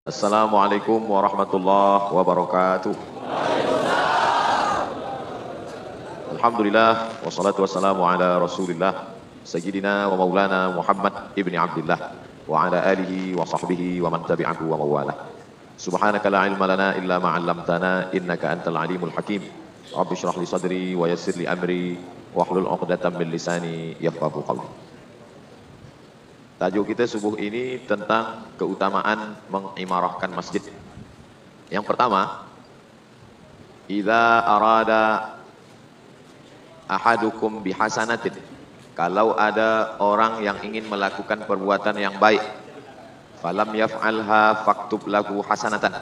Assalamualaikum warahmatullahi wabarakatuh. Alhamdulillah wassalatu wassalamu ala Rasulillah Sayyidina wa Maulana Muhammad ibni Abdillah wa ala alihi wa sahbihi wa man tabi'ahu wa mawalah. Subhanaka la ilma lana illa ma 'allamtana innaka antal alimul hakim. Rabbi shrah li sadri wa yassir li amri wahlul 'uqdatam min lisani yafqahu qawli. Tajuk kita subuh ini tentang keutamaan mengimarahkan masjid. Yang pertama, idza arada ahadukum bihasanatin, kalau ada orang yang ingin melakukan perbuatan yang baik, falam yaf'alha faktub lahu hasanatan,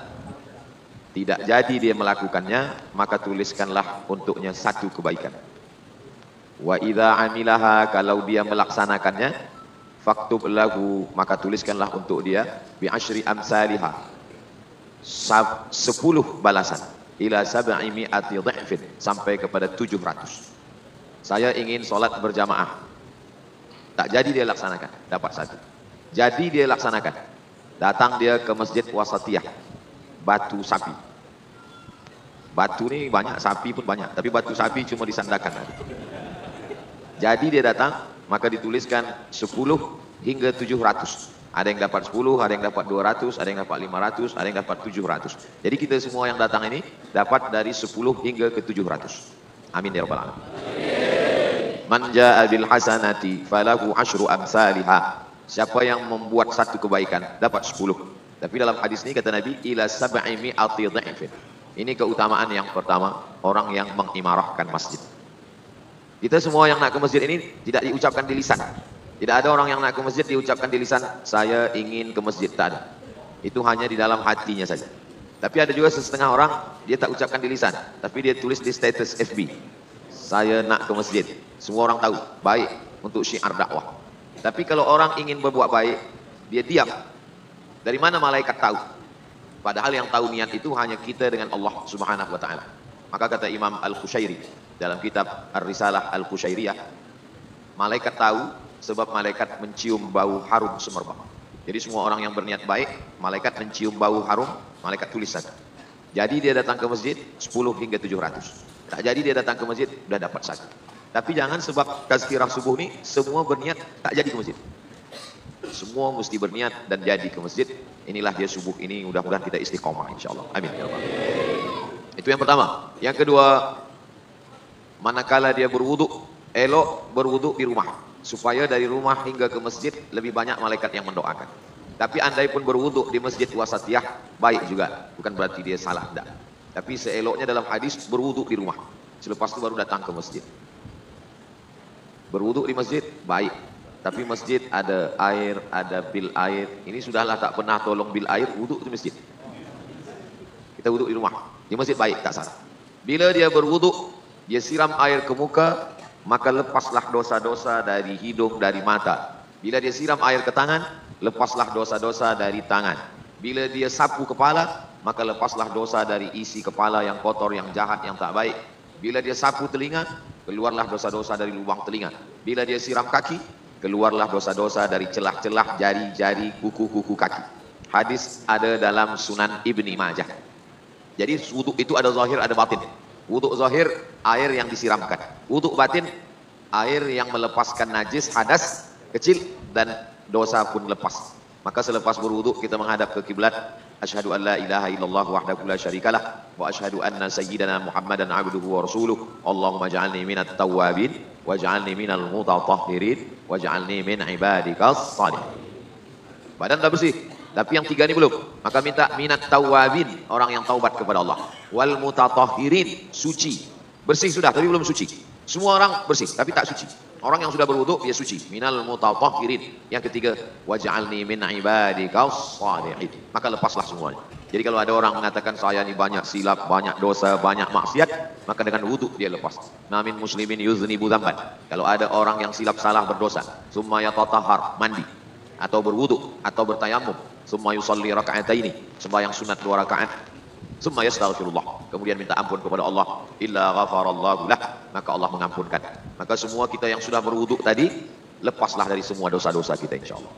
tidak jadi dia melakukannya, maka tuliskanlah untuknya satu kebaikan. Wa idza amilaha, kalau dia melaksanakannya, faktub lahu, maka tuliskanlah untuk dia bi asyri amsalihha, 10 balasan, ila 700 dhifin, sampai kepada 700. Saya ingin sholat berjamaah, tak jadi dia laksanakan, dapat 1. Jadi dia laksanakan, datang dia ke masjid wasatiyah, batu sapi. Batu ni banyak, sapi pun banyak, tapi batu sapi cuma disandarkan. Jadi dia datang, maka dituliskan 10 hingga 700. Ada yang dapat 10, ada yang dapat 200, ada yang dapat 500, ada yang dapat 700. Jadi kita semua yang datang ini dapat dari 10 hingga ke 700. Amin ya rabbal alamin. Man jaa bil hasanati falahu asyru amsalihha. Siapa yang membuat satu kebaikan dapat 10. Tapi dalam hadis ini kata Nabi ila 700 dhifin. Ini keutamaan yang pertama, orang yang mengimarahkan masjid. Kita semua yang nak ke masjid ini tidak diucapkan di lisan. Tidak ada orang yang nak ke masjid diucapkan di lisan, saya ingin ke masjid. Tak ada. Itu hanya di dalam hatinya saja. Tapi ada juga setengah orang, dia tak ucapkan di lisan, tapi dia tulis di status FB, saya nak ke masjid. Semua orang tahu, baik untuk syiar dakwah. Tapi kalau orang ingin berbuat baik, dia diam. Dari mana malaikat tahu? Padahal yang tahu niat itu hanya kita dengan Allah Subhanahu wa taala. Maka kata Imam Al-Qushairi dalam kitab Ar-Risalah Al-Qushairiyah, malaikat tahu sebab malaikat mencium bau harum semerbak. Jadi semua orang yang berniat baik, malaikat mencium bau harum, malaikat tulis saja. Jadi dia datang ke masjid 10 hingga 700. Tak jadi dia datang ke masjid, sudah dapat 1. Tapi jangan sebab tazkirah subuh ni semua berniat tak jadi ke masjid. Semua mesti berniat dan jadi ke masjid. Inilah dia subuh ini, mudah-mudahan kita istiqomah insyaallah. Amin ya rabbal alamin. Itu yang pertama. Yang kedua, manakala dia berwuduk, elok berwuduk di rumah, supaya dari rumah hingga ke masjid lebih banyak malaikat yang mendoakan. Tapi andai pun berwuduk di masjid wasatiyah, baik juga, bukan berarti dia salah, tidak. Tapi seeloknya dalam hadis berwuduk di rumah, selepas itu baru datang ke masjid. Berwuduk di masjid baik, tapi masjid ada air, ada bil air, ini sudahlah tak pernah tolong bil air, wuduk di masjid. Kita wuduk di rumah, di masjid baik, tak salah. Bila dia berwuduk, dia siram air ke muka, maka lepaslah dosa-dosa dari hidung, dari mata. Bila dia siram air ke tangan, lepaslah dosa-dosa dari tangan. Bila dia sapu kepala, maka lepaslah dosa dari isi kepala yang kotor, yang jahat, yang tak baik. Bila dia sapu telinga, keluarlah dosa-dosa dari lubang telinga. Bila dia siram kaki, keluarlah dosa-dosa dari celah-celah jari-jari, kuku-kuku kaki. Hadis ada dalam Sunan Ibni Majah. Jadi wuduk itu ada zahir, ada batin. Wuduk zahir, air yang disiramkan. Wuduk batin, air yang melepaskan najis, hadas kecil, dan dosa pun lepas. Maka selepas berwuduk kita menghadap ke kiblat. Asyhadu an la ilaha illallah wahdahu la syarikalah wa asyhadu anna sayyidana Muhammadan abduhu wa rasuluh. Allahumma ja'alni minat tawwabin waj'alni minal mutatahhirin waj'alni min ibadikas shalihin. Badan dah bersih, tapi yang 3 ni belum. Maka minta minat tawwabin, orang yang taubat kepada Allah. Wal mutatahhirin, suci. Bersih sudah, tapi belum suci. Semua orang bersih, tapi tak suci. Orang yang sudah berwuduk, dia suci. Minal mutatahhirin. Yang ketiga, waj'alni min ibadikas shalihin. Maka lepaslah semuanya. Jadi kalau ada orang mengatakan saya ni banyak silap, banyak dosa, banyak maksiat, maka dengan wuduk dia lepas. Namin muslimin yuznibu dzamban. Kalau ada orang yang silap salah berdosa, summa yatatahhar, mandi atau berwuduk atau bertayamum, summa yusalli raka'ataini, sembahyang sunat 2 rakaat, summa yastaghfirullah, kemudian minta ampun kepada Allah, illa ghafarallahu lah, maka Allah mengampunkan. Maka semua kita yang sudah berwuduk tadi, lepaslah dari semua dosa-dosa kita insyaallah.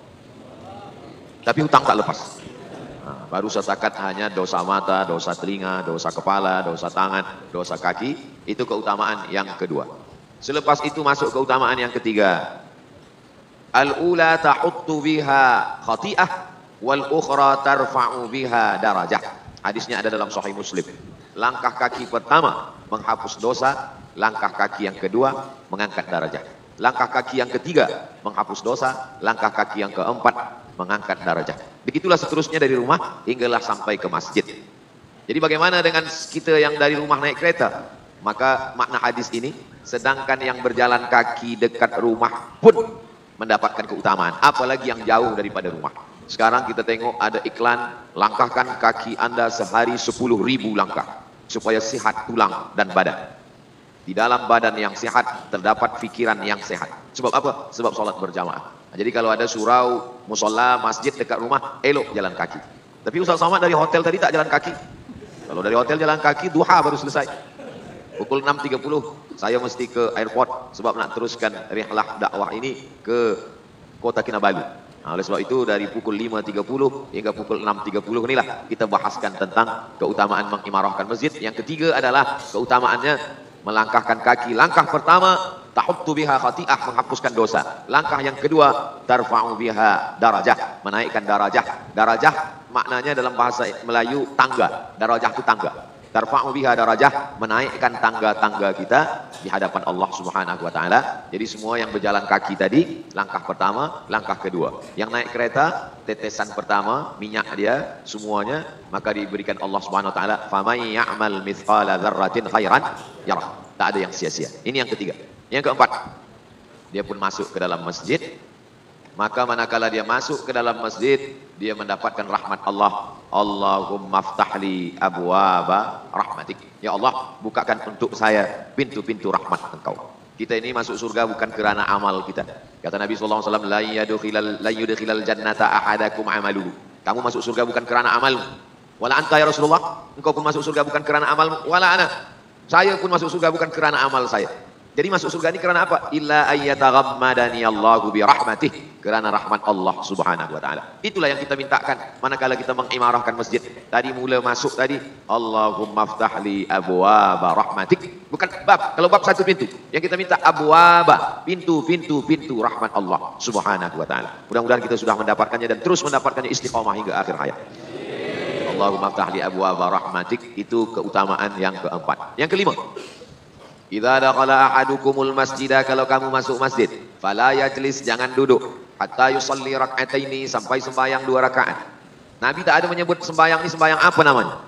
Tapi hutang tak lepas. Baru setakat hanya dosa mata, dosa telinga, dosa kepala, dosa tangan, dosa kaki. Itu keutamaan yang kedua. Selepas itu masuk keutamaan yang ketiga. Al-ula tahuttu biha khati'ah wal ukhra tarfa'u biha darajah. Hadisnya ada dalam Sahih Muslim. Langkah kaki pertama menghapus dosa, langkah kaki yang kedua mengangkat darajah. Langkah kaki yang ketiga menghapus dosa, langkah kaki yang keempat mengangkat darajah. Begitulah seterusnya dari rumah hinggalah sampai ke masjid. Jadi bagaimana dengan kita yang dari rumah naik kereta? Maka makna hadis ini, sedangkan yang berjalan kaki dekat rumah pun mendapatkan keutamaan, apalagi yang jauh daripada rumah. Sekarang kita tengok ada iklan, langkahkan kaki Anda sehari 10.000 langkah supaya sehat tulang dan badan. Di dalam badan yang sehat terdapat fikiran yang sehat. Sebab apa? Sebab sholat berjamaah. Jadi kalau ada surau, musola, masjid dekat rumah, elok jalan kaki. Tapi Ustaz Somad dari hotel tadi tak jalan kaki. Kalau dari hotel jalan kaki, duha baru selesai. Pukul 6.30 saya mesti ke airport sebab nak teruskan rihlah dakwah ini ke Kota Kinabalu. Oleh sebab itu dari pukul 5.30 hingga pukul 6.30 inilah kita bahaskan tentang keutamaan mengimarahkan masjid. Yang ketiga adalah keutamaannya melangkahkan kaki. Langkah pertama tahuttu biha khati'ah, menghapuskan dosa. Langkah yang kedua tarfa'u biha darajah, menaikkan darajah. Darajah maknanya dalam bahasa Melayu tangga. Darajah itu tangga. Tarfa'u biha darajah, menaikkan tangga-tangga kita di hadapan Allah Subhanahu wa taala. Jadi semua yang berjalan kaki tadi, langkah pertama, langkah kedua. Yang naik kereta, tetesan pertama, minyak dia semuanya, maka diberikan Allah Subhanahu wa taala, "Faman ya'mal mithqala dzarratin khairan yarah." Tak ada yang sia-sia. Ini yang ketiga. Yang keempat, dia pun masuk ke dalam masjid. Maka manakala dia masuk ke dalam masjid, dia mendapatkan rahmat Allah. Allahumma ftahli abwaba rahmatik. Ya Allah, bukakan untuk saya pintu-pintu rahmat Engkau. Kita ini masuk surga bukan kerana amal kita. Kata Nabi sallallahu alaihi wasallam, la yudkhilal jannata ahadakum amaluhu. Kamu masuk surga bukan kerana amalmu. Wala anta ya Rasulullah, engkau pun masuk surga bukan kerana amalmu. Wala ana, saya pun masuk surga bukan kerana amal saya. Jadi masuk surga ini kerana apa? Illa ayyataghammadani Allahu bi rahmatih, kerana rahmat Allah Subhanahu wa taala. Itulah yang kita mintakan manakala kita mengimarahkan masjid. Tadi mula masuk tadi, Allahumma ftahli abwaba rahmatik. Bukan bab, kalau bab satu pintu. Yang kita minta abwaba, pintu rahmat Allah Subhanahu wa taala. Mudah-mudahan kita sudah mendapatkannya dan terus mendapatkannya istiqamah hingga akhir hayat. Allahumma ftahli abwaba rahmatik, itu keutamaan yang keempat. Yang kelima, idza dakhala ahadukumul masjidah, kalau kamu masuk masjid, fala yajlis, jangan duduk, hatta yusalli rak'ataini, sampai sembahyang 2 rakaat. Nabi tak ada menyebut sembahyang ini sembahyang apa namanya.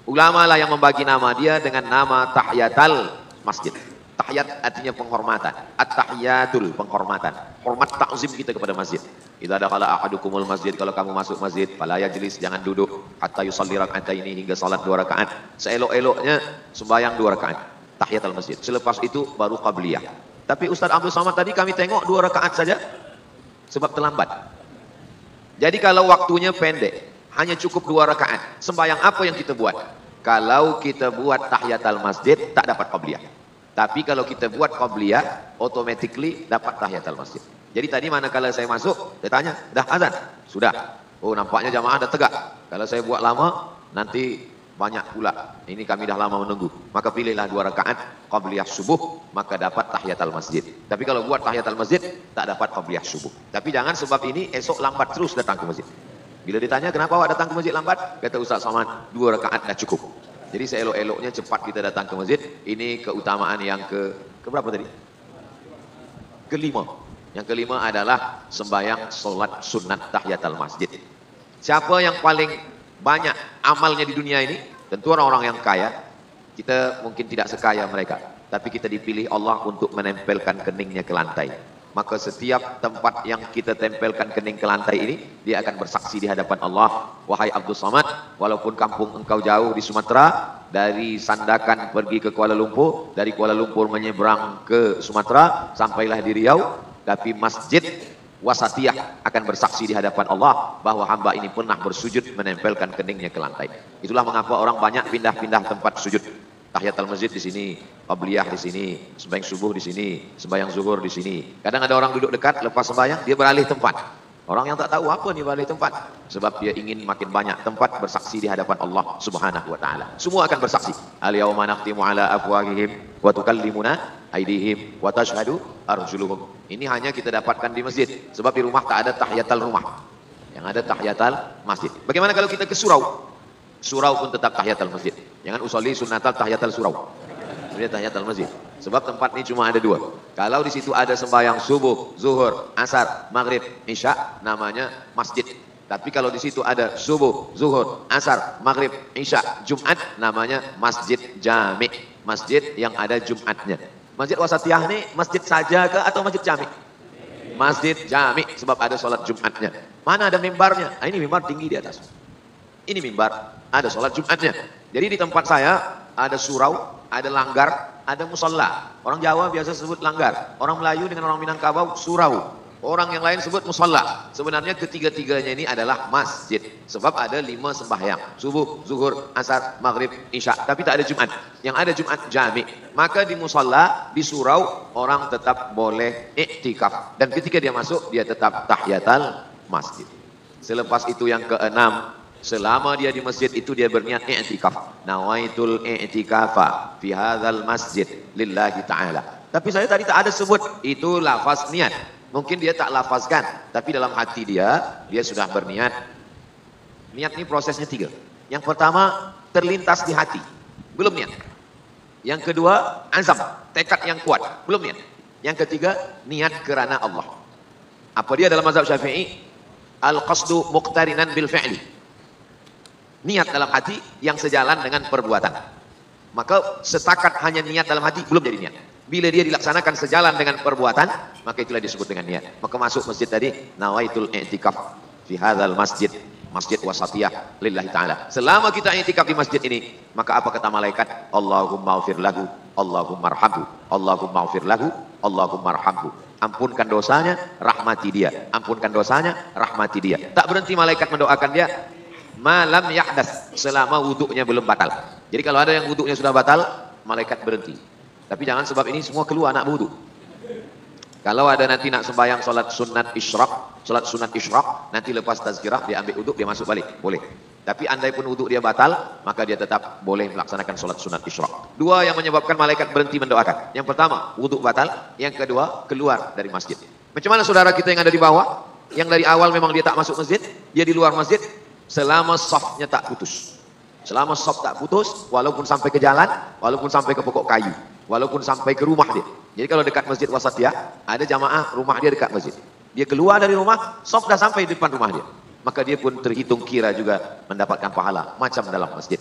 Ulama lah yang membagi nama dia dengan nama tahiyatul masjid. Tahiyat artinya penghormatan, at-tahiyatul penghormatan, hormat takzim kita kepada masjid. Idza dakhala ahadukumul masjid, kalau kamu masuk masjid, fala yajlis, jangan duduk, hatta yusalli rak'ataini, hingga salat 2 rakaat. Seelok-eloknya sembahyang 2 rakaat tahiyatul masjid. Selepas itu baru qabliyah. Tapi Ustaz Abdul Somad tadi kami tengok 2 rakaat saja sebab terlambat. Jadi kalau waktunya pendek, hanya cukup 2 rakaat. Sembahyang apa yang kita buat? Kalau kita buat tahiyatul masjid tak dapat qabliyah. Tapi kalau kita buat qabliyah, automatically dapat tahiyatul masjid. Jadi tadi manakala saya masuk, saya tanya, dah azan? Sudah. Oh, nampaknya jamaah dah tegak. Kalau saya buat lama, nanti banyak pula. Ini kami dah lama menunggu. Maka pilihlah 2 rakaat qabliyah subuh, maka dapat tahiyatul masjid. Tapi kalau buat tahiyatul masjid, tak dapat qabliyah subuh. Tapi jangan sebab ini esok lambat terus datang ke masjid. Bila ditanya kenapa awak datang ke masjid lambat, kata Ustaz Somad, 2 rakaat dah cukup. Jadi seelok-eloknya cepat kita datang ke masjid. Ini keutamaan yang keberapa tadi? Kelima. Yang kelima adalah sembahyang solat sunat tahiyatul masjid. Siapa yang paling banyak amalnya di dunia ini? Tentu orang-orang yang kaya. Kita mungkin tidak sekaya mereka, tapi kita dipilih Allah untuk menempelkan keningnya ke lantai. Maka setiap tempat yang kita tempelkan kening ke lantai ini, dia akan bersaksi di hadapan Allah. Wahai Abdul Somad, walaupun kampung engkau jauh di Sumatera, dari Sandakan pergi ke Kuala Lumpur, dari Kuala Lumpur menyeberang ke Sumatera, sampailah di Riau, tapi masjid Wasatiyah akan bersaksi di hadapan Allah bahwa hamba ini pernah bersujud menempelkan keningnya ke lantai. Itulah mengapa orang banyak pindah-pindah tempat sujud. Tahiyatul masjid di sini, qabliyah di sini, sembahyang subuh di sini, sembahyang zuhur di sini. Kadang ada orang duduk dekat, lepas sembahyang dia beralih tempat. Orang yang tak tahu apa nih balik tempat, sebab dia ingin makin banyak tempat bersaksi di hadapan Allah Subhanahu wa taala. Semua akan bersaksi. Al-yauma nakhtimu ala afwahihim wa tukallimuna aydihim wa tashhadu arjuluhum. Ini hanya kita dapatkan di masjid, sebab di rumah tak ada tahiyatul rumah. Yang ada tahiyatul masjid. Bagaimana kalau kita ke surau? Surau pun tetap tahiyatul masjid. Jangan usolli sunnatal tahiyatul surau. Ini tahiyatul masjid. Sebab tempat ini cuma ada dua. Kalau di situ ada sembahyang subuh, zuhur, asar, maghrib, isya, namanya masjid. Tapi kalau di situ ada subuh, zuhur, asar, maghrib, isya, Jumat, namanya masjid jami. Masjid yang ada Jumatnya. Masjid Wasatiyah ini masjid saja ke atau masjid jami? Masjid jami, sebab ada sholat Jumatnya. Mana ada mimbarnya? Nah, ini mimbar tinggi di atas. Ini mimbar, ada sholat Jumatnya. Jadi di tempat saya ada surau, ada langgar, ada musalla. Orang Jawa biasa sebut langgar. Orang Melayu dengan orang Minangkabau surau. Orang yang lain sebut musalla. Sebenarnya ketiga-tiganya ini adalah masjid. Sebab ada 5 sembahyang. Subuh, zuhur, asar, maghrib, isya. Tapi tak ada Jumat. Yang ada Jumat jami. Maka di musalla, di surau, orang tetap boleh iktikaf. Dan ketika dia masuk, dia tetap tahiyatul masjid. Selepas itu yang keenam, selama dia di masjid itu dia berniat i'tikaf. Nawaitul i'tikafa fi hadzal masjid lillahi ta'ala. Tapi saya tadi tak ada sebut itu lafaz niat. Mungkin dia tak lafazkan, tapi dalam hati dia sudah berniat. Niat ini prosesnya 3. Yang pertama, terlintas di hati, belum niat. Yang kedua, azam, tekad yang kuat, belum niat. Yang ketiga, niat kerana Allah. Apa dia dalam mazhab Syafi'i? Al-qasdu muqtarinan bil fi'li. Niat dalam hati yang sejalan dengan perbuatan. Maka setakat hanya niat dalam hati belum jadi niat. Bila dia dilaksanakan sejalan dengan perbuatan, maka itulah disebut dengan niat. Maka masuk masjid tadi, nawaitul i'tikaf fi hadzal masjid, masjid wasatiyah lillahi ta'ala. Selama kita i'tikaf di masjid ini, maka apa kata malaikat? Allahumma ighfir lahu, Allahumma arhamhu, Allahumma ighfir lahu, Allahumma arhamhu. Ampunkan dosanya, rahmati dia. Ampunkan dosanya, rahmati dia. Tak berhenti malaikat mendoakan dia malam yahdas, selama wuduknya belum batal. Jadi kalau ada yang wuduknya sudah batal, malaikat berhenti. Tapi jangan sebab ini semua keluar nak wuduk. Kalau ada nanti nak sembahyang salat sunat isyraq, nanti lepas tazkirah dia ambil wuduk, dia masuk balik, boleh. Tapi andai pun wuduk dia batal, maka dia tetap boleh melaksanakan salat sunat isyraq. 2 yang menyebabkan malaikat berhenti mendoakan. Yang pertama, wuduk batal. Yang kedua, keluar dari masjid. Macam mana saudara kita yang ada di bawah, yang dari awal memang dia tak masuk masjid, dia di luar masjid, selama safnya tak putus. Selama saf tak putus, walaupun sampai ke jalan, walaupun sampai ke pokok kayu, walaupun sampai ke rumah dia. Jadi kalau dekat masjid Wasatiyah, ada jamaah rumah dia dekat masjid. Dia keluar dari rumah, saf dah sampai di depan rumah dia. Maka dia pun terhitung kira juga mendapatkan pahala macam dalam masjid.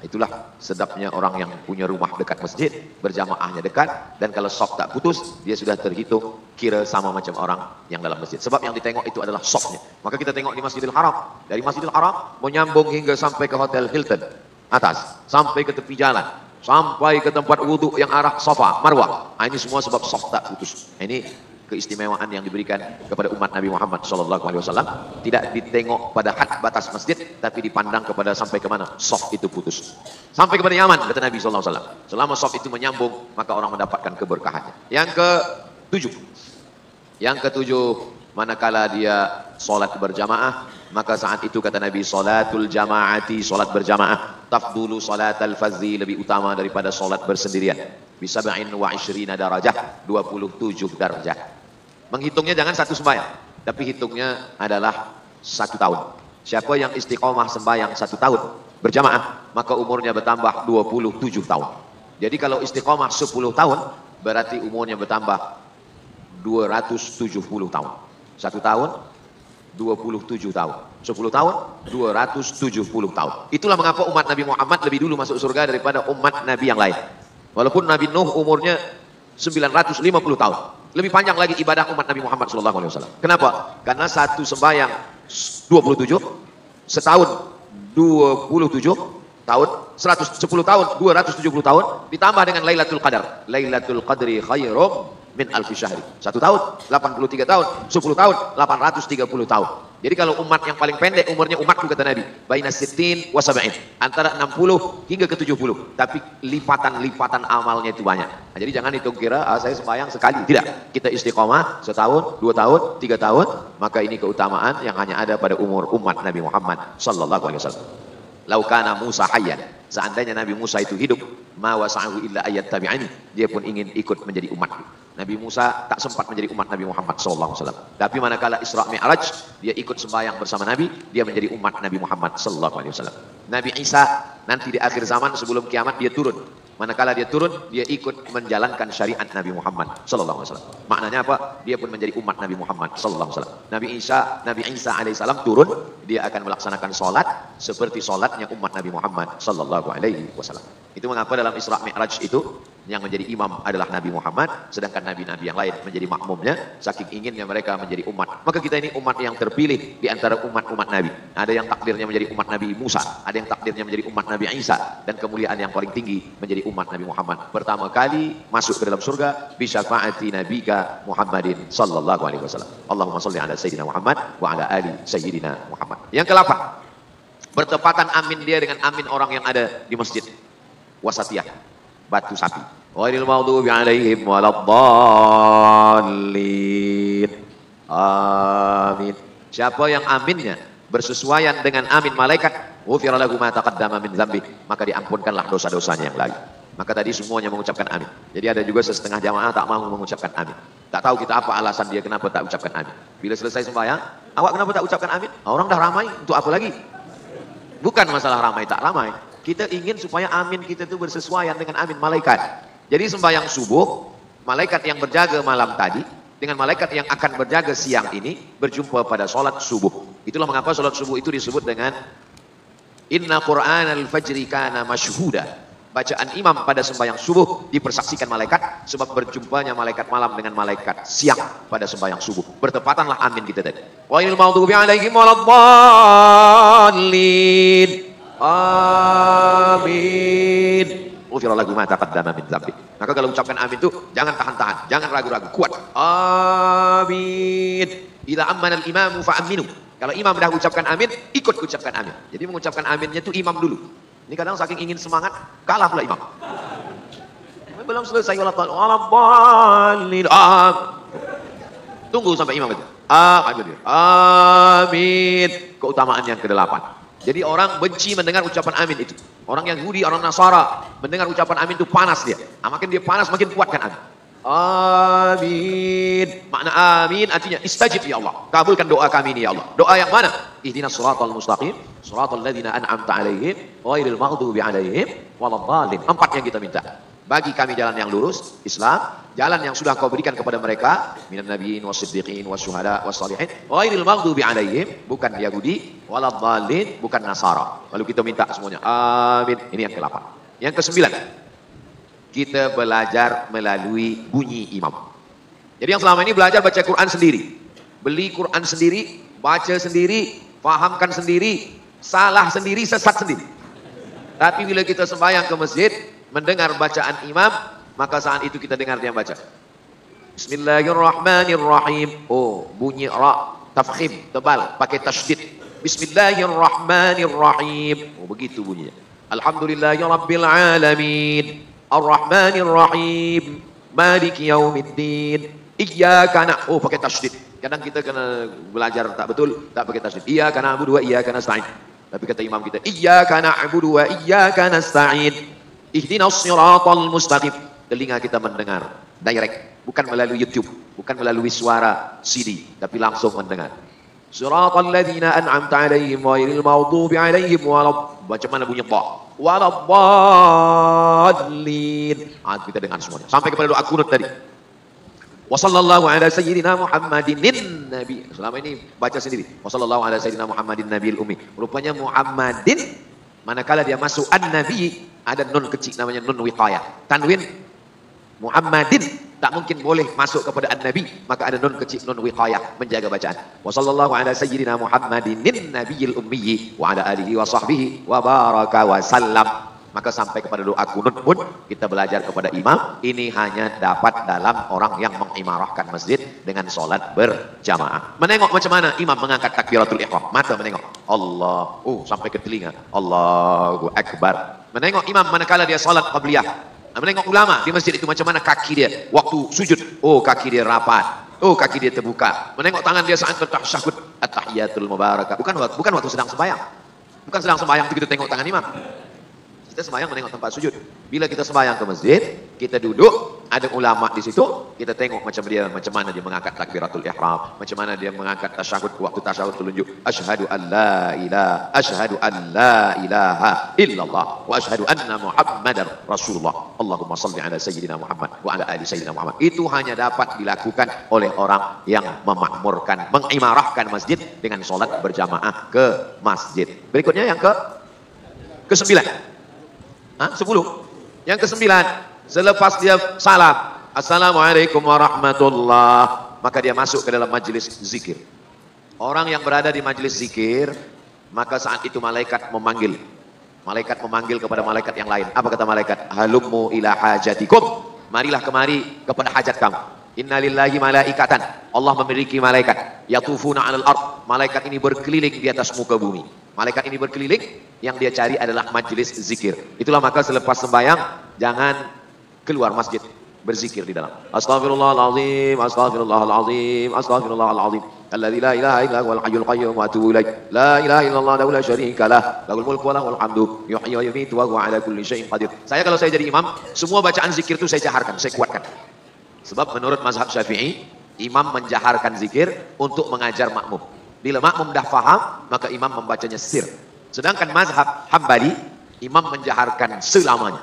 Itulah sedapnya orang yang punya rumah dekat masjid, berjamaahnya dekat, dan kalau saf tak putus, dia sudah terhitung kira sama macam orang yang dalam masjid. Sebab yang ditengok itu adalah safnya. Maka kita tengok di Masjidil Haram. Dari Masjidil Haram menyambung hingga sampai ke Hotel Hilton atas, sampai ke tepi jalan, sampai ke tempat wudhu yang arah Safa, Marwah. Ini semua sebab saf tak putus. Ini keistimewaan yang diberikan kepada umat Nabi Muhammad SAW. Tidak ditengok pada had batas masjid, tapi dipandang kepada sampai ke mana saf itu putus. Sampai kepada Yaman, kata Nabi SAW. Selama saf itu menyambung, maka orang mendapatkan keberkahannya. Yang ketujuh, manakala dia solat berjamaah, maka saat itu kata Nabi, salatul jamaati, solat berjamaah, tafdulu salatal fazzi, lebih utama daripada solat bersendirian. Bisa 27 darajah, 27 darajah. Menghitungnya jangan satu sembahyang, tapi hitungnya adalah 1 tahun. Siapa yang istiqomah sembahyang 1 tahun berjamaah, maka umurnya bertambah 27 tahun. Jadi kalau istiqomah 10 tahun, berarti umurnya bertambah 270 tahun. 1 tahun 27 tahun, 10 tahun 270 tahun. Itulah mengapa umat Nabi Muhammad lebih dulu masuk surga daripada umat Nabi yang lain. Walaupun Nabi Nuh umurnya 950 tahun, lebih panjang lagi ibadah umat Nabi Muhammad SAW. Kenapa? Karena satu sembahyang 27, setahun 27 tahun, 110 tahun 270 tahun, ditambah dengan Lailatul Qadar. Lailatul Qadri khairum min alfi syahri. 1 tahun 83 tahun, 10 tahun 830 tahun. Jadi kalau umat yang paling pendek umurnya umatku kata Nabi, baina sittin wa sab'in, antara 60 hingga ke 70. Tapi lipatan-lipatan amalnya itu banyak. Nah, jadi jangan hitung kira saya sembahyang sekali. Tidak. Kita istiqomah setahun, 2 tahun, 3 tahun, maka ini keutamaan yang hanya ada pada umur umat Nabi Muhammad sallallahu alaihi wasallam. Lau kana Musa hayyan, seandainya Nabi Musa itu hidup, ma wasa'ahu illa ayat tabi'ani, dia pun ingin ikut menjadi umatku. Nabi Musa tak sempat menjadi umat Nabi Muhammad sallallahu alaihi wasallam. Tapi manakala Isra Mi'raj, dia ikut sembahyang bersama Nabi, dia menjadi umat Nabi Muhammad sallallahu alaihi wasallam. Nabi Isa nanti di akhir zaman sebelum kiamat dia turun. Manakala dia turun, dia ikut menjalankan syariat Nabi Muhammad sallallahu alaihi wasallam. Maknanya apa? Dia pun menjadi umat Nabi Muhammad sallallahu alaihi wasallam. Nabi Isa alaihissalam turun, dia akan melaksanakan salat seperti salatnya umat Nabi Muhammad sallallahu alaihi wasallam. Itu mengapa dalam Isra Mi'raj itu yang menjadi imam adalah Nabi Muhammad, sedangkan nabi-nabi yang lain menjadi makmumnya, saking inginnya mereka menjadi umat. Maka kita ini umat yang terpilih di antara umat-umat Nabi. Ada yang takdirnya menjadi umat Nabi Musa, ada yang takdirnya menjadi umat Nabi Isa, dan kemuliaan yang paling tinggi menjadi umat Nabi Muhammad. Pertama kali masuk ke dalam surga bisyafaati nabika Muhammadin sallallahu alaihi wasallam. Allahumma shalli ala sayyidina Muhammad wa ala ali sayyidina Muhammad. Yang ke-8, bertepatan amin dia dengan amin orang yang ada di masjid wasatiyah, batu sapi. Ghairil maghdubi alaihim waladdallin. Amin. Siapa yang aminnya bersesuaian dengan amin malaikat, ghufira lahu ma taqaddama min dzambi, maka diampunkanlah dosa-dosanya yang lalu. Maka tadi semuanya mengucapkan amin. Jadi ada juga setengah jamaah tak mau mengucapkan amin. Tak tahu kita apa alasan dia kenapa tak ucapkan amin. Bila selesai sembahyang, awak kenapa tak ucapkan amin? Orang dah ramai, untuk apa lagi? Bukan masalah ramai tak ramai. Kita ingin supaya amin kita itu bersesuaian dengan amin malaikat. Jadi sembahyang subuh, malaikat yang berjaga malam tadi dengan malaikat yang akan berjaga siang ini berjumpa pada sholat subuh. Itulah mengapa sholat subuh itu disebut dengan inna Qur'anal fajri kana mashhuda. Bacaan imam pada sembahyang subuh dipersaksikan malaikat, sebab berjumpanya malaikat malam dengan malaikat siang pada sembahyang subuh. Bertepatanlah amin kita tadi. Ghairil maghdubi alaihim waladdallin. Amin. Ghufira lahu ma taqaddama min dzambi. Maka kalau ucapkan amin itu jangan tahan-tahan, jangan ragu-ragu, kuat. Amin. Idza ammana al-imamu fa'aminu. Kalau imam dah ucapkan amin, ikut ucapkan amin. Jadi mengucapkan aminnya itu imam dulu. Ini kadang saking ingin semangat, kalah pula imam. Belum selesai waladdallin. Tunggu sampai imam itu. Amin. Keutamaan yang ke-8. Jadi orang benci mendengar ucapan amin itu. Orang Yahudi, orang Nasara mendengar ucapan amin itu panas dia. Makin dia panas makin kuatkan amin. Amin. Makna amin artinya istajib ya Allah. Kabulkan doa kami ini ya Allah. Doa yang mana? Ihdinas siratal mustaqim, siratal ladzina an'amta alaihim, ghairil maghdubi alaihim waladdallin. 4 yang kita minta. Bagi kami jalan yang lurus, Islam, jalan yang sudah kau berikan kepada mereka, minan nabiyyin wasiddiqin wasyuhada wassalihin, ghairil maghdubi alaihim, bukan Yahudi, waladdallin, bukan Nasara. Lalu kita minta semuanya. Amin. Ini yang ke-8. Yang ke-9, kita belajar melalui bunyi imam. Jadi yang selama ini belajar baca Quran sendiri, beli Quran sendiri, baca sendiri, fahamkan sendiri, salah sendiri, sesat sendiri. Tapi bila kita sembahyang ke masjid, mendengar bacaan imam, maka saat itu kita dengar dia baca. Bismillahirrahmanirrahim. Oh, bunyi ra, tafkhim, tebal, pakai tasydid. Bismillahirrahmanirrahim. Oh, begitu bunyinya. Alhamdulillahirabbil alamin. Ar-Rahmanir-Rahim, Maliki Yaumiddin, Iyyaka na'budu. Oh, pakai tasydid. Kadang kita kena belajar tak betul, tak pakai tasydid. Iyyaka na'budu wa iyyaka nasta'in. Tapi kata imam kita, Iyyaka na'budu wa iyyaka nasta'in. Ihdinas siratal mustaqim. Telinga kita mendengar direct, bukan melalui YouTube, bukan melalui suara CD, tapi langsung mendengar. Siratal ladzina an'amta 'alaihim ghairil maghdubi 'alaihim macam mana bunyi ba? Waladdallin. Kita dengar semuanya. Sampai kepada doa kunut tadi. Wa sallallahu ala sayyidina Muhammadin nabi. Selama ini baca sendiri. Wa sallallahu ala sayyidina Muhammadin nabiyil ummi. Rupanya Muhammadin manakala dia masuk an-nabi ada nun kecil namanya nun wiqayah. Tanwin Muhammadin tak mungkin boleh masuk kepada an-nabi, maka ada nun kecil nun wiqayah menjaga bacaan. Wa sallallahu ala sayyidina Muhammadin nabiyil ummi wa ala alihi wa sahbihi wa baraka wa sallam. Maka sampai kepada doa kunut pun kita belajar kepada imam. Ini hanya dapat dalam orang yang mengimarahkan masjid dengan sholat berjamaah. Menengok macam mana imam mengangkat takbiratul ihram. Mata menengok. Allah. Sampai ke telinga. Allahu Akbar. Menengok imam manakala dia sholat qabliyah. Menengok ulama di masjid itu macam mana kaki dia. Waktu sujud. Kaki dia rapat. Kaki dia terbuka. Menengok tangan dia saat bertasyahud. At-tahiyatul mubarakah. Bukan waktu sedang sembahyang. Bukan sedang sembahyang itu kita tengok tangan imam. Kita sembahyang menengok tempat sujud. Bila kita sembahyang ke masjid, kita duduk, ada ulama di situ, kita tengok macam mana dia mengangkat takbiratul ihram, macam mana dia mengangkat tasyahud, waktu tasyahud tunjuk asyhadu an la ilaha illallah wa asyhadu anna muhammadar rasulullah. Allahumma shalli ala sayyidina Muhammad wa ala ali sayyidina Muhammad. Itu hanya dapat dilakukan oleh orang yang memakmurkan, mengimarahkan masjid dengan sholat berjamaah ke masjid. Berikutnya yang ke-9. 10. Yang ke-9, selepas dia salam, assalamualaikum warahmatullah, maka dia masuk ke dalam majlis zikir. Orang yang berada di majlis zikir, maka saat itu malaikat memanggil. Malaikat memanggil kepada malaikat yang lain. Apa kata malaikat? Halummu ila hajatikum. Marilah kemari kepada hajat kamu. Innalillahi malaikatan. Allah memiliki malaikat. Yatufuna 'alal ard. Malaikat ini berkeliling di atas muka bumi. Malaikat ini berkeliling, yang dia cari adalah majelis zikir. Itulah maka selepas sembahyang jangan keluar masjid, berzikir di dalam. Astaghfirullahalazim, astaghfirullahalazim, astaghfirullahalazim. Alladzi la ilaha illa huwal hayyul qayyum wa atubu ilaih. La ilaha illallah wa la syarika lah, lahul mulku wa lahul hamdu, yuhyi wa yumiitu wa huwa ala kulli syai'in qadir. Kalau saya jadi imam, semua bacaan zikir itu saya jaharkan, saya kuatkan. Sebab menurut mazhab Syafi'i, imam menjaharkan zikir untuk mengajar makmum. Bila makmum dah faham, maka imam membacanya sir. Sedangkan mazhab Hambali, imam menjaharkan selamanya.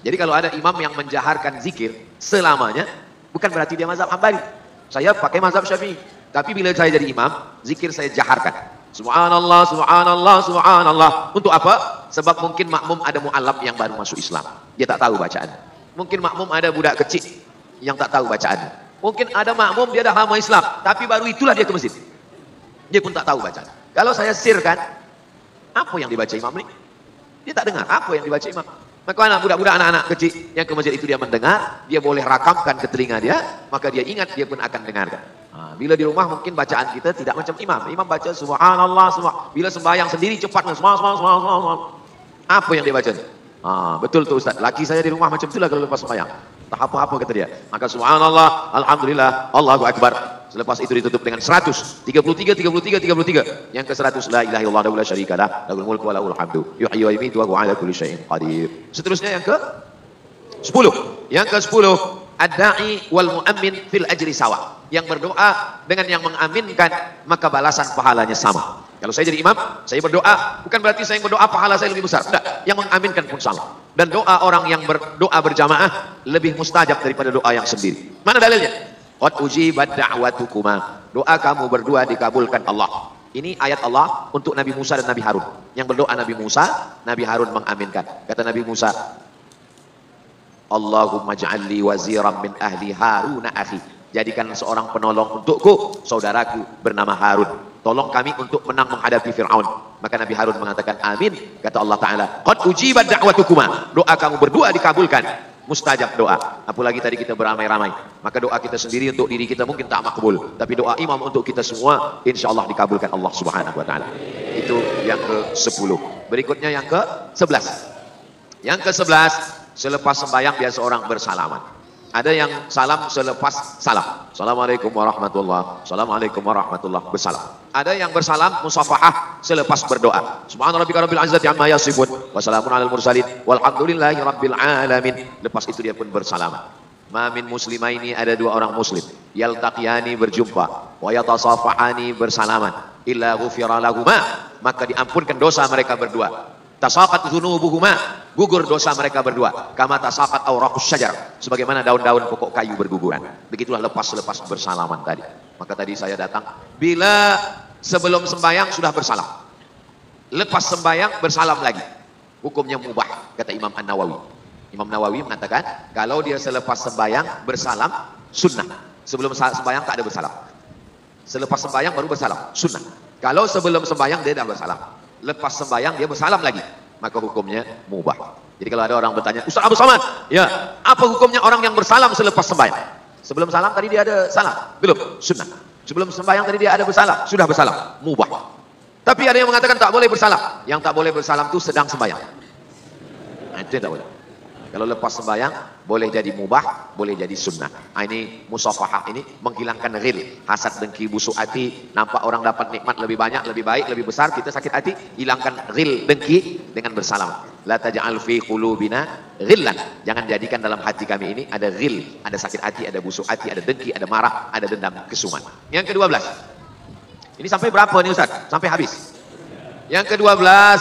Jadi kalau ada imam yang menjaharkan zikir selamanya, bukan berarti dia mazhab Hambali. Saya pakai mazhab Syafi'i. Tapi bila saya jadi imam, zikir saya jaharkan. Subhanallah, subhanallah, subhanallah. Untuk apa? Sebab mungkin makmum ada mu'alaf yang baru masuk Islam. Dia tak tahu bacaan. Mungkin makmum ada budak kecil yang tak tahu bacaan. Mungkin ada makmum dia dah lama Islam, tapi baru itulah dia ke masjid. Dia pun tak tahu bacaan. Kalau saya sirkan, apa yang dibaca imam ini? Dia tak dengar apa yang dibaca imam. Maka budak-budak anak-anak kecil yang ke masjid itu dia mendengar, dia boleh rakamkan ke telinga dia, maka dia ingat, dia pun akan dengarkan. Bila di rumah mungkin bacaan kita tidak macam imam. Imam baca subhanallah, bila sembahyang sendiri cepat, apa yang dia baca? Betul tuh Ustaz. Laki saya di rumah macam itulah kalau lepas sembahyang. Tak apa-apa kata dia. Maka subhanallah, alhamdulillah, Allahu Akbar. Selepas itu ditutup dengan 100, 33. Yang ke-100, la ilaha illallah wa la syarika lah, lahul mulku wa lahul hamdu, yuhyi wa yumiitu wa huwa ala kulli syai'in qadir. Seterusnya yang ke-10. Yang ke-10, ad-da'i wal mu'ammin fil ajri sawa. Yang berdoa dengan yang mengaminkan, maka balasan pahalanya sama. Kalau saya jadi imam, saya berdoa, bukan berarti saya yang berdoa pahala saya lebih besar. Tidak, yang mengaminkan pun sama. Dan doa orang yang berdoa berjamaah lebih mustajab daripada doa yang sendiri. Mana dalilnya? Qad ujibat da'watukuma. Doa kamu berdua dikabulkan Allah. Ini ayat Allah untuk Nabi Musa dan Nabi Harun. Yang berdoa Nabi Musa, Nabi Harun mengaminkan. Kata Nabi Musa, Allahumma ja'alli waziran min ahli Harun akhi. Jadikan seorang penolong untukku, saudaraku bernama Harun. Tolong kami untuk menang menghadapi Fir'aun. Maka Nabi Harun mengatakan amin. Kata Allah Ta'ala, qad ujibat da'watukuma. Doa kamu berdua dikabulkan. Mustajab doa. Apalagi tadi kita beramai-ramai. Maka doa kita sendiri untuk diri kita mungkin tak makbul. Tapi doa imam untuk kita semua, insya Allah dikabulkan Allah Subhanahu Wa Ta'ala. Itu yang ke-10. Berikutnya yang ke-11. Yang ke-11, selepas sembahyang biasa orang bersalaman. Ada yang salam selepas salam. Assalamualaikum warahmatullah. Assalamualaikum warahmatullah. Bersalam. Ada yang bersalam musafahah selepas berdoa. Subhana rabbika rabbil izzati amma yasifun. Wassalamun alal mursalin. Walhamdulillahi rabbil alamin. Lepas itu dia pun bersalaman. Ma min muslimaini, ada dua orang muslim. Yaltaqiyani, berjumpa. Wa yatasafahani, bersalaman. Illa ghufira lahuma, maka diampunkan dosa mereka berdua. Tasaqat dzunubuhuma, gugur dosa mereka berdua. Kama tasaqat awraqus syajar, sebagaimana daun-daun pokok kayu berguguran. Begitulah lepas bersalaman tadi. Maka tadi saya datang bila sebelum sembahyang sudah bersalam. Lepas sembahyang bersalam lagi. Hukumnya mubah, kata Imam An-Nawawi. Imam Nawawi mengatakan kalau dia selepas sembahyang bersalam sunnah. Sebelum sembahyang tak ada bersalam. Selepas sembahyang baru bersalam, sunnah. Kalau sebelum sembahyang dia dah bersalam. Lepas sembahyang dia bersalam lagi, maka hukumnya mubah. Jadi kalau ada orang bertanya, Ustaz Abu Somad, ya, apa hukumnya orang yang bersalam selepas sembahyang? Sebelum salam tadi dia ada salam, belum? Sunnah. Sebelum sembahyang tadi dia ada bersalam, sudah bersalam, mubah. Tapi ada yang mengatakan tak boleh bersalam. Yang tak boleh bersalam itu sedang sembahyang. Nah, itu tak boleh. Kalau lepas sembahyang, boleh jadi mubah, boleh jadi sunnah. Nah, ini musafahah ini menghilangkan ghil, hasad, dengki, busuk hati. Nampak orang dapat nikmat lebih banyak, lebih baik, lebih besar, kita sakit hati. Hilangkan ghil, dengki dengan bersalam. La taj'al fi qulubina ghillan. Jangan jadikan dalam hati kami ini ada ghil, ada sakit hati, ada busuk hati, ada dengki, ada marah, ada dendam, kesuman. Yang ke-12. Ini sampai berapa nih Ustaz? Sampai habis. Yang ke-12,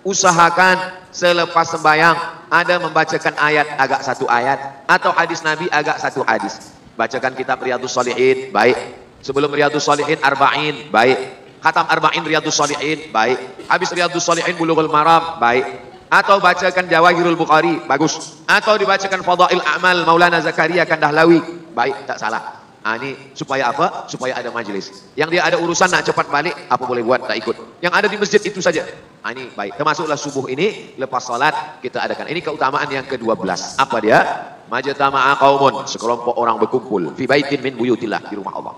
usahakan selepas sembahyang ada membacakan ayat agak satu ayat atau hadis Nabi agak satu hadis. Bacakan kitab Riyadhus Shalihin, baik. Sebelum Riyadhus Shalihin Arba'in, baik. Khatam Arba'in Riyadhus Shalihin, baik. Habis Riyadhus Shalihin Bulughul Maram, baik. Atau bacakan Jawahirul Bukhari, bagus. Atau dibacakan Fadail A'mal Maulana Zakaria Kandahlawi, baik, tak salah. Nah, ini supaya apa? Supaya ada majelis. Yang dia ada urusan nak cepat balik, apa boleh buat, tak ikut. Yang ada di masjid itu saja. Nah, ini baik. Termasuklah subuh ini, lepas salat kita adakan. Ini keutamaan yang ke-12. Apa dia? Majtama'a qaumun, sekelompok orang berkumpul fi baitin min buyutillah, di rumah Allah.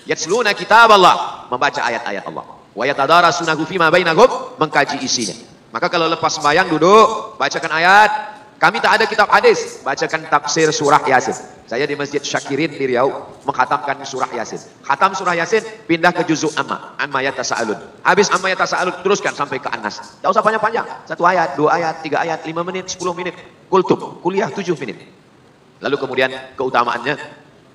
Yatsluna kitab Allah, membaca ayat-ayat Allah. Wa yatadarasunahu fima bainahum, mengkaji isinya. Maka kalau lepas sembahyang duduk, bacakan ayat. Kami tak ada kitab hadis, bacakan tafsir surah Yasin. Saya di Masjid Syakirin di Riau mengkhatamkan surah Yasin. Khatam surah Yasin, pindah ke juzuk Amma yatasaalun. Habis Amma yatasaalun teruskan sampai ke An-Nas. Tak usah panjang-panjang. 1 ayat, 2 ayat, 3 ayat, 5 menit, 10 menit. Kultum, kuliah 7 menit. Lalu kemudian keutamaannya,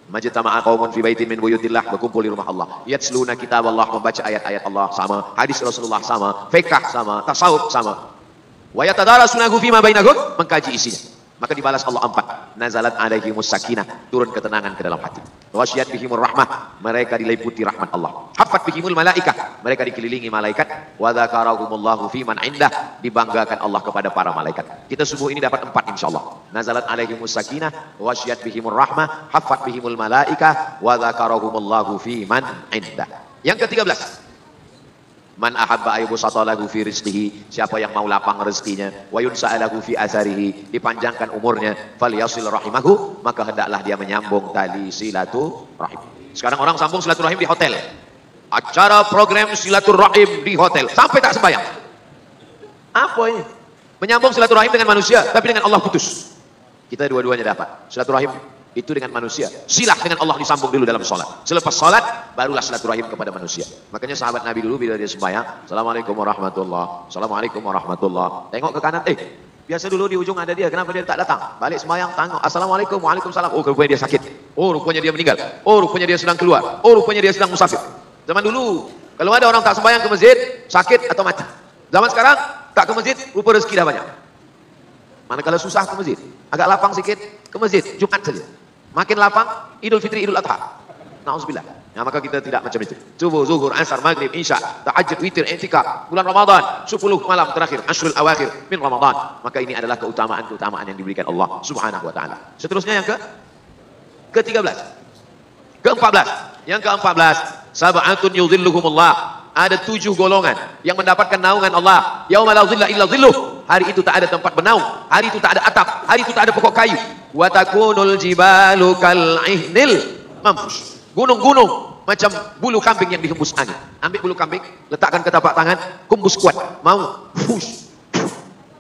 majtama'a qaumun fi baitin min buyutillah, berkumpul di rumah Allah. Yatsluna kitab Allah, membaca ayat-ayat Allah sama, hadis Rasulullah sama, fiqh sama, tasawuf sama. Wa yatadarasunahu fima bainahum, mengkaji isinya. Maka dibalas Allah 4. Nazalat alaihimus sakinah, turun ketenangan ke dalam hati. Wasyiyat bihimur rahmah, mereka diliputi rahmat Allah. Hafat bihimul malaikah, mereka dikelilingi malaikat. Wa dzakarahumullahu fiman indah, dibanggakan Allah kepada para malaikat. Kita subuh ini dapat 4 insyaallah. Nazalat alaihimus sakinah, wasyiyat bihimur rahmah, hafat bihimul malaikah, wa dzakarahumullahu fiman indah. Yang ke-13. Man ahabba ayyubsata lahu fi rizqihi, siapa yang mau lapang rezekinya, wa yunsa'alahu fi azarihi, dipanjangkan umurnya, falyasil rahimahu, maka hendaklah dia menyambung tali silaturahim. Sekarang orang sambung silaturahim di hotel. Acara program silaturahim di hotel sampai tak sembahyang. Apa ini? Menyambung silaturahim dengan manusia tapi dengan Allah putus. Kita dua-duanya dapat. Silaturahim itu dengan manusia, silah dengan Allah disambung dulu dalam sholat. Selepas sholat barulah silaturahim kepada manusia. Makanya sahabat Nabi dulu bila dia sembahyang, Assalamualaikum warahmatullah, Assalamualaikum warahmatullah, tengok ke kanan, biasa dulu di ujung ada dia, kenapa dia tak datang? Balik sembahyang, tengok, Assalamualaikum, waalaikumsalam, oh rupanya dia sakit, oh rupanya dia meninggal, oh rupanya dia sedang keluar, oh rupanya dia sedang musafir. Zaman dulu kalau ada orang tak sembahyang ke masjid, sakit atau mati. Zaman sekarang tak ke masjid, rupa rezeki dah banyak. Manakala susah ke masjid, agak lapang sikit ke masjid, Jumat saja. Makin lapang, Idul Fitri, Idul Adha. Na'udzubillah. Nah, maka kita tidak macam itu. Subuh, zuhur, asar, maghrib, isya, tahajud, witir, i'tikaf, bulan Ramadan, 10 malam terakhir, ashrul awakhir min Ramadan. Maka ini adalah keutamaan-keutamaan yang diberikan Allah Subhanahu wa taala. Seterusnya yang ke-13. Ke-14. Yang ke-14, sab'atun yudhilluhumullah. Ada 7 golongan yang mendapatkan naungan Allah. Yauma la dhilla illa dhilluh. Hari itu tak ada tempat bernaung, hari itu tak ada atap, hari itu tak ada pokok kayu. Wa takunul jibalu kal ihnil mamfush. Gunung-gunung macam bulu kambing yang dihembus angin. Ambil bulu kambing, letakkan ke tapak tangan, hembus kuat, mau fush,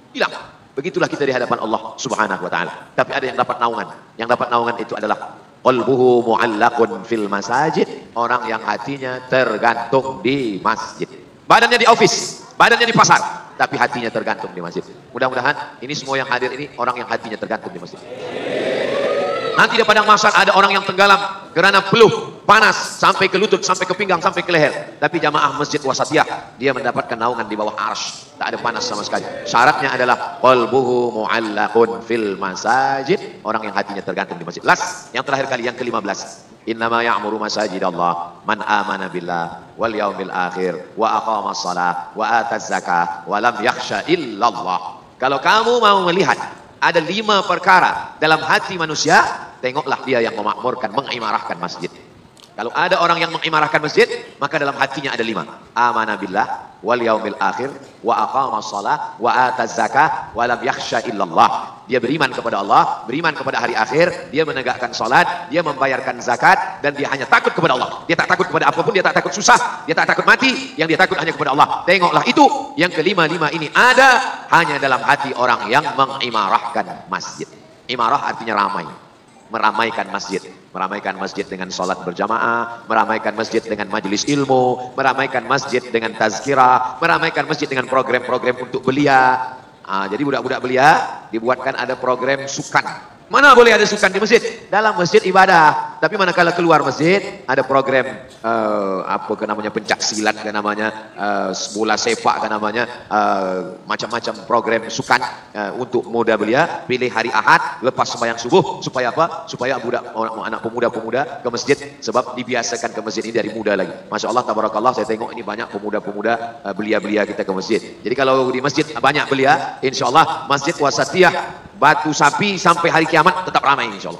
hilang. Begitulah kita di hadapan Allah Subhanahu wa taala. Tapi ada yang dapat naungan. Yang dapat naungan itu adalah qalbuhu mu'allaqun fil masajid, orang yang hatinya tergantung di masjid. Badannya di office, badannya di pasar, tapi hatinya tergantung di masjid. Mudah-mudahan ini semua yang hadir ini orang yang hatinya tergantung di masjid. Nanti di padang mahsyar ada orang yang tenggelam kerana peluh panas sampai ke lutut, sampai ke pinggang, sampai ke leher. Tapi jamaah masjid wasatiyah, dia mendapatkan naungan di bawah arsy, tak ada panas sama sekali. Syaratnya adalah qalbuhu mu'allaqun fil masajid, orang yang hatinya tergantung di masjid. Last, yang terakhir kali, yang ke-15. Innama ya'muru masajidallah man amana billah wal yaumil akhir wa aqamas shalah wa ataz zakah wa lam yakhsha illallah. Kalau kamu mau melihat ada 5 perkara dalam hati manusia, tengoklah dia yang memakmurkan, mengimarahkan masjid. Kalau ada orang yang mengimarahkan masjid, maka dalam hatinya ada 5. Amana billah, wal yaumil akhir wa aqama shalah wa ata zakah wa lam yakhsha illallah. Dia beriman kepada Allah, beriman kepada hari akhir, dia menegakkan salat, dia membayarkan zakat, dan dia hanya takut kepada Allah. Dia tak takut kepada apapun, dia tak takut susah, dia tak takut mati, yang dia takut hanya kepada Allah. Tengoklah itu, yang kelima-lima ini ada hanya dalam hati orang yang mengimarahkan masjid. Imarah artinya ramai, meramaikan masjid. Meramaikan masjid dengan salat berjamaah, meramaikan masjid dengan majelis ilmu, meramaikan masjid dengan tazkirah, meramaikan masjid dengan program-program untuk belia. Jadi budak-budak belia dibuatkan ada program sukan. Mana boleh ada sukan di masjid? Dalam masjid ibadah. Tapi manakala keluar masjid ada program apa ke namanya, pencak silat ke namanya, bola sepak ke namanya, macam-macam program sukan untuk muda belia. Pilih hari Ahad lepas sembahyang subuh supaya apa? Supaya budak anak pemuda-pemuda ke masjid, sebab dibiasakan ke masjid ini dari muda lagi. Masya Allah, tabarakallah, saya tengok ini banyak pemuda-pemuda belia-belia kita ke masjid. Jadi kalau di masjid banyak belia, insya Allah masjid Wasatiyah Batu Sapi sampai hari kiamat tetap ramai insyaallah.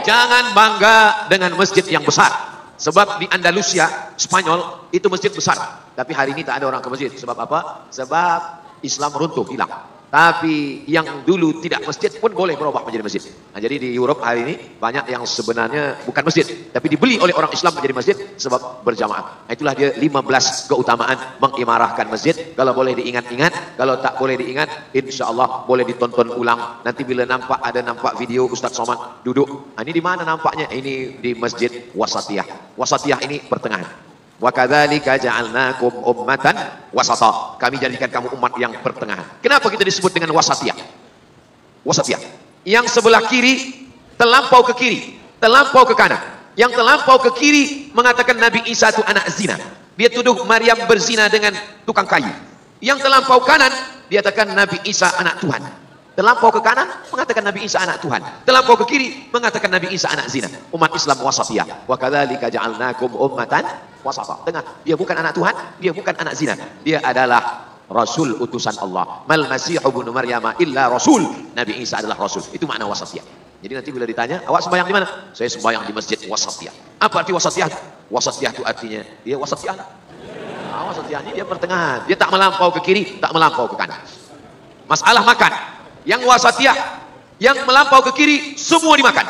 Jangan bangga dengan masjid yang besar. Sebab di Andalusia, Spanyol, itu masjid besar. Tapi hari ini tak ada orang ke masjid. Sebab apa? Sebab Islam runtuh, hilang. Tapi yang dulu tidak masjid pun boleh berubah menjadi masjid. Nah, jadi di Europe hari ini banyak yang sebenarnya bukan masjid, tapi dibeli oleh orang Islam menjadi masjid sebab berjamaah. Nah, itulah dia 15 keutamaan mengimarahkan masjid. Kalau boleh diingat-ingat, kalau tak boleh diingat, insya Allah boleh ditonton ulang. Nanti bila nampak video Ustaz Somad duduk, ini di mana nampaknya? Ini di Masjid Wasatiyah. Wasatiyah ini pertengahan. Wa kadzalika ja'alnakum ummatan wasata. Kami jadikan kamu umat yang pertengahan. Kenapa kita disebut dengan wasatiyah? Wasatiyah. Yang sebelah kiri terlampau ke kiri, terlampau ke kanan. Yang terlampau ke kiri mengatakan Nabi Isa itu anak zina. Dia tuduh Maryam berzina dengan tukang kayu. Yang terlampau kanan dia katakan Nabi Isa anak Tuhan. Terlampau ke kanan mengatakan Nabi Isa anak Tuhan. Terlampau ke kiri mengatakan Nabi Isa anak zina. Umat Islam wasatiyah. Wa kadzalika ja'alnakum ummatan wasata. Tengah. Dia bukan anak Tuhan, dia bukan anak zina. Dia adalah Rasul utusan Allah. Mal Masih ibnu Maryam illa Rasul. Nabi Isa adalah Rasul. Itu makna wasatiyah. Jadi nanti bila ditanya, awak sembahyang di mana? Saya sembahyang di Masjid Wasatiyah. Apa arti wasatiyah? Wasatiyah itu artinya dia wasatiyah. Wasatiyah ini dia pertengahan. Dia tak melampau ke kiri, tak melampau ke kanan. Masalah makan. Yang wasatiyah, yang melampau ke kiri, semua dimakan.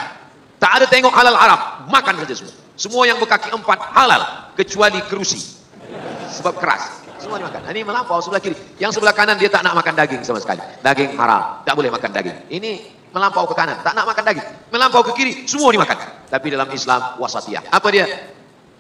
Tak ada tengok halal Arab, makan saja semua. Semua yang berkaki 4 halal, kecuali kerusi. Sebab keras. Semua dimakan. Ini melampau sebelah kiri. Yang sebelah kanan dia tak nak makan daging sama sekali. Daging haram, tak boleh makan daging. Ini melampau ke kanan, tak nak makan daging. Melampau ke kiri, semua dimakan. Tapi dalam Islam wasatiyah. Apa dia?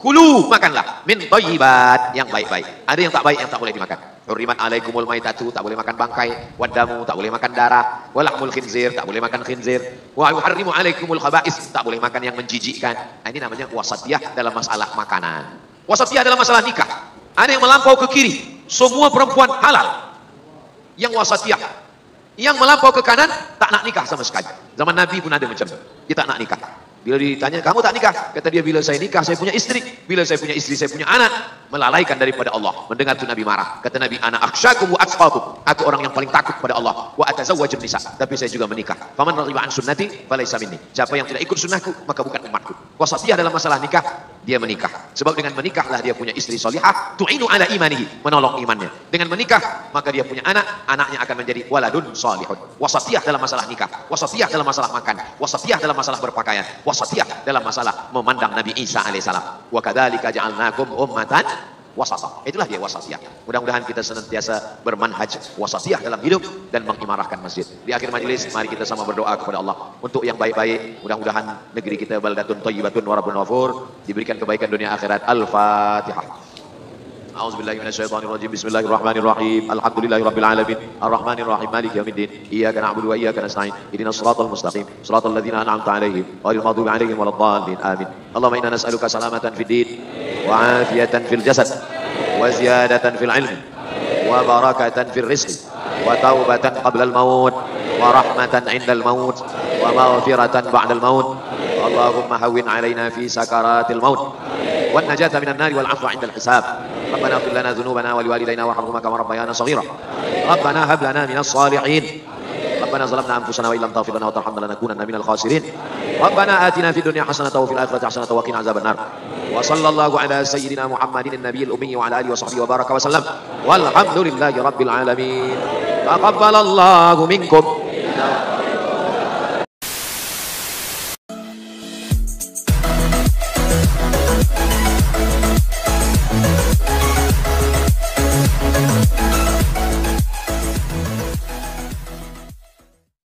Kulu, makanlah min thayyibat, yang baik-baik. Ada yang tak baik yang tak boleh dimakan. Hurrimat alaikumul maitatu, tak boleh makan bangkai. Wadamu, tak boleh makan darah. Walahmul khinzir, tak boleh makan khinzir. Wa yuharrimu alaikumul khaba'is, tak boleh makan yang menjijikkan. Nah, ini namanya wasatiyah dalam masalah makanan. Wasatiyah dalam masalah nikah. Ada yang melampau ke kiri, semua perempuan halal. Yang wasatiyah. Yang melampau ke kanan tak nak nikah sama sekali. Zaman Nabi pun ada macam itu. Dia tak nak nikah. Bila ditanya, kamu tak nikah? Kata dia, bila saya nikah, saya punya istri. Bila saya punya istri, saya punya anak. Melalaikan daripada Allah. Mendengar tu Nabi marah. Kata Nabi, ana akhsyakum wa atqakum. Aku orang yang paling takut pada Allah. Wa atazawwajun nisa. Tapi saya juga menikah. Faman raghiba an sunnati falaysa minni. Siapa yang tidak ikut sunnahku, maka bukan umatku. Wasatiyah dalam masalah nikah, dia menikah. Sebab dengan menikahlah dia punya istri salihah, tu'inu ala imanihi, menolong imannya. Dengan menikah, maka dia punya anak, anaknya akan menjadi waladun salihun. Wasatiyah dalam masalah nikah, wasatiyah dalam masalah makan, wasatiyah dalam masalah berpakaian, wasatiyah dalam masalah memandang Nabi Isa alaihissalam. Wa kadzalika ja'alnakum ummatan wasata. Itulah dia wasatiyah. Mudah-mudahan kita senantiasa bermanhaj wasatiyah dalam hidup dan mengimarahkan masjid. Di akhir majelis, mari kita sama berdoa kepada Allah untuk yang baik-baik. Mudah-mudahan negeri kita baldatun thayyibatun wa rabbun ghafur, diberikan kebaikan dunia akhirat. Al-Fatihah. A'udzubillahi minasyaitonirrajim. Bismillahirrahmanirrahim. Alhamdulillahirabbil alamin. Arrahmanir rahim. Maliki yaumiddin. Iyyaka na'budu wa iyyaka nasta'in. Ihdinas shiratal mustaqim. Shiratal ladzina an'amta 'alaihim ghairil maghdubi 'alaihim waladdallin. Amin. Allahumma inna nas'aluka salamatan fid din wa 'afiyatan fil jasad wa ziyadatan fil 'ilmi wa barakatan fil rizqi wa taubatan qabla al maut wa rahmatan 'inda al maut wa maghfiratan ba'da al maut. Allahumma hawwin 'alaina fi sakaratil maut wan najata minan nari wal 'afwa 'inda al hisab. ربنا اغفر لنا ذنوبنا ولوالدينا وارحمهما كما ربيانا صغيرا. ربنا هب لنا من الصالحين. Rabbana zalamna anfusana wa illam taghfir lana wa tarhamna lanakunanna minal khasirin. Rabbana atina fid dunya hasanatan wa fil akhirati hasanatan wa qina azabannar. Wa sallallahu ala sayyidina Muhammadin nabiyil ummi wa ala alihi wa sahbihi wa baraka wa sallam. Walhamdulillahi rabbil alamin. Taqabbalallahu minkum